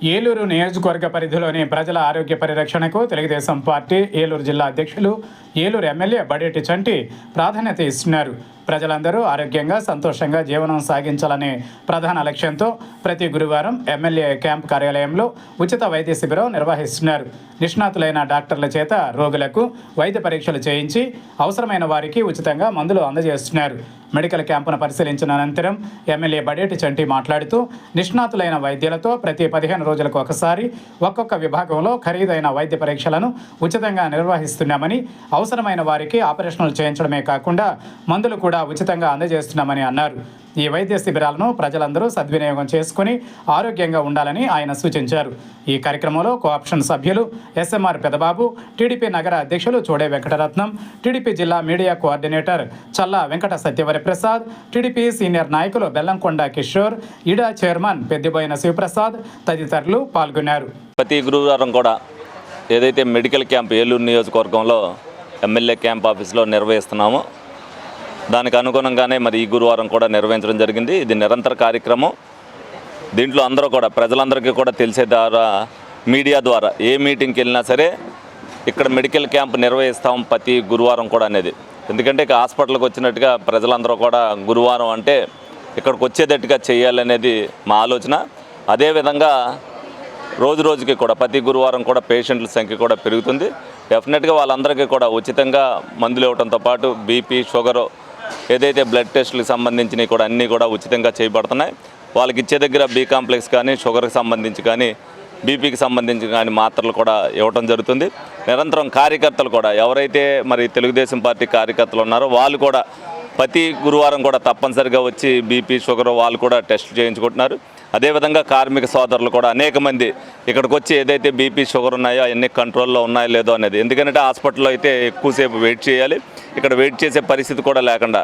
ఏలూరు నియోజకవర్గ పరిధిలోని ప్రజల ఆరోగ్య పరిరక్షణకు తెలుగుదేశం పార్టీ ఏలూరు జిల్లా అధ్యక్షులు ఏలూరు ఎమ్మెల్యే బడేటి చంటి ప్రాధాన్యత ఇస్తున్నారు. ప్రజలందరూ ఆరోగ్యంగా సంతోషంగా జీవనం సాగించాలనే ప్రధాన లక్ష్యంతో ప్రతి గురువారం ఎమ్మెల్యే క్యాంప్ కార్యాలయంలో ఉచిత వైద్య శిబిరం నిర్వహిస్తున్నారు. నిష్ణాతులైన డాక్టర్ల చేత రోగులకు వైద్య పరీక్షలు చేయించి అవసరమైన వారికి ఉచితంగా మందులు అందజేస్తున్నారు. మెడికల్ క్యాంపును పరిశీలించిన అనంతరం ఎమ్మెల్యే బడేటి చంటి మాట్లాడుతూ నిష్ణాతులైన వైద్యులతో ప్రతి 15 రోజులకు ఒకసారి ఒక్కొక్క విభాగంలో ఖరీదైన వైద్య పరీక్షలను ఉచితంగా నిర్వహిస్తున్నామని, అవసరమైన వారికి ఆపరేషన్లు చేయించడమే కాకుండా మందులు కూడా ఉచితంగా అందజేస్తున్నామని అన్నారు. ఈ వైద్య శిబిరాలను ప్రజలందరూ సద్వినియోగం చేసుకుని ఆరోగ్యంగా ఉండాలని ఆయన సూచించారు. ఈ కార్యక్రమంలో కోఆప్షన్ సభ్యులు ఎస్ఎంఆర్ పెదబాబు, టీడీపీ నగర అధ్యక్షులు చోడే వెంకటరత్నం, టీడీపీ జిల్లా మీడియా కోఆర్డినేటర్ చల్లా వెంకట సత్యవరి ప్రసాద్, టీడీపీ సీనియర్ నాయకులు బెల్లంకొండ కిషోర్, ఈడా చైర్మన్ పెద్దిబోయిన శివప్రసాద్ తదితరులు పాల్గొన్నారు. ప్రతి గురువారం కూడా ఏదైతే మెడికల్ క్యాంప్ ఏలూరు నియోజకవర్గంలో ఎమ్మెల్యే క్యాంప్ ఆఫీస్లో నిర్వహిస్తున్నామో దానికి అనుగుణంగానే మరి ఈ గురువారం కూడా నిర్వహించడం జరిగింది. ఇది నిరంతర కార్యక్రమం. దీంట్లో అందరూ కూడా ప్రజలందరికీ కూడా తెలిసే ద్వారా మీడియా ద్వారా ఏ మీటింగ్కి వెళ్ళినా సరే ఇక్కడ మెడికల్ క్యాంప్ నిర్వహిస్తాం ప్రతి గురువారం కూడా అనేది. ఎందుకంటే ఇక హాస్పిటల్కి వచ్చినట్టుగా ప్రజలందరూ కూడా గురువారం అంటే ఇక్కడికి వచ్చేటట్టుగా చేయాలనేది మా ఆలోచన. అదేవిధంగా రోజు రోజుకి కూడా ప్రతి గురువారం కూడా పేషెంట్ల సంఖ్య కూడా పెరుగుతుంది. డెఫినెట్గా వాళ్ళందరికీ కూడా ఉచితంగా మందులు ఇవ్వడంతో పాటు బీపీ, షుగరు, ఏదైతే బ్లడ్ టెస్టులకు సంబంధించినవి కూడా అన్నీ కూడా ఉచితంగా చేయబడుతున్నాయి. వాళ్ళకి ఇచ్చే దగ్గర బీ కాంప్లెక్స్ కానీ, షుగర్కి సంబంధించి కానీ, బీపీకి సంబంధించి కానీ మాత్రలు కూడా ఇవ్వడం జరుగుతుంది. నిరంతరం కార్యకర్తలు కూడా ఎవరైతే మరి తెలుగుదేశం పార్టీ కార్యకర్తలు ఉన్నారో వాళ్ళు కూడా ప్రతి గురువారం కూడా తప్పనిసరిగా వచ్చి బీపీ, షుగర్ వాళ్ళు కూడా టెస్ట్ చేయించుకుంటున్నారు. అదేవిధంగా కార్మిక సోదరులు కూడా అనేక మంది ఇక్కడికి వచ్చి ఏదైతే బీపీ, షుగర్ ఉన్నాయో అవన్నీ కంట్రోల్లో ఉన్నాయో లేదో అనేది. ఎందుకంటే హాస్పిటల్లో అయితే ఎక్కువసేపు వెయిట్ చేయాలి. ఇక్కడ వెయిట్ చేసే పరిస్థితి కూడా లేకుండా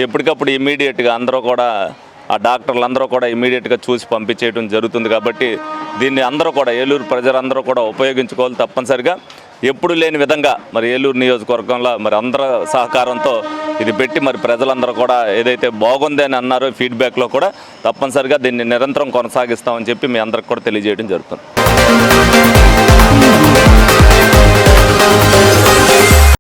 ఎప్పటికప్పుడు ఇమీడియట్గా అందరూ కూడా ఆ డాక్టర్లు అందరూ కూడా ఇమీడియట్గా చూసి పంపించేయడం జరుగుతుంది. కాబట్టి దీన్ని అందరూ కూడా ఏలూరు ప్రజలందరూ కూడా ఉపయోగించుకోవాలి తప్పనిసరిగా. ఎప్పుడు లేని విధంగా మరి ఏలూరు నియోజకవర్గంలో మరి అందరి సహకారంతో ఇది పెట్టి మరి ప్రజలందరూ కూడా ఏదైతే బాగుంది అని అన్నారో ఫీడ్బ్యాక్లో కూడా తప్పనిసరిగా దీన్ని నిరంతరం కొనసాగిస్తామని చెప్పి మీ అందరికి కూడా తెలియజేయడం జరుగుతుంది.